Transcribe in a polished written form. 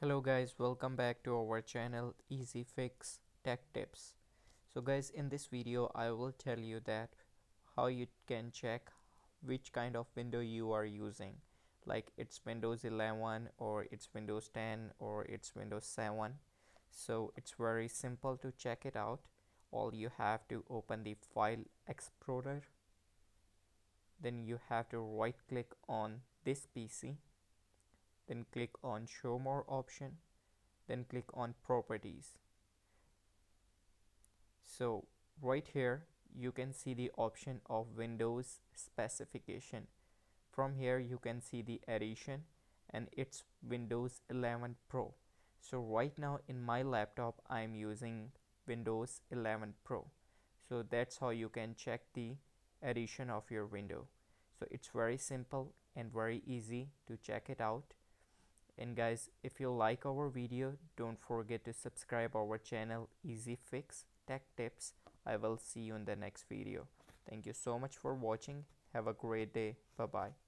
Hello guys, welcome back to our channel Easy Fix Tech Tips. So guys, in this video I will tell you that how you can check which kind of window you are using, like it's Windows 11 or it's Windows 10 or it's Windows 7. So it's very simple to check it out. All you have to open the File Explorer, then you have to right click on this PC, then click on Show More option, then click on Properties. So right here you can see the option of Windows specification. From here you can see the edition and it's Windows 11 Pro. So right now in my laptop I'm using Windows 11 Pro. So that's how you can check the edition of your window. So it's very simple and very easy to check it out. And guys, if you like our video, don't forget to subscribe our channel Easy Fix Tech Tips. I will see you in the next video. Thank you so much for watching. Have a great day. Bye bye.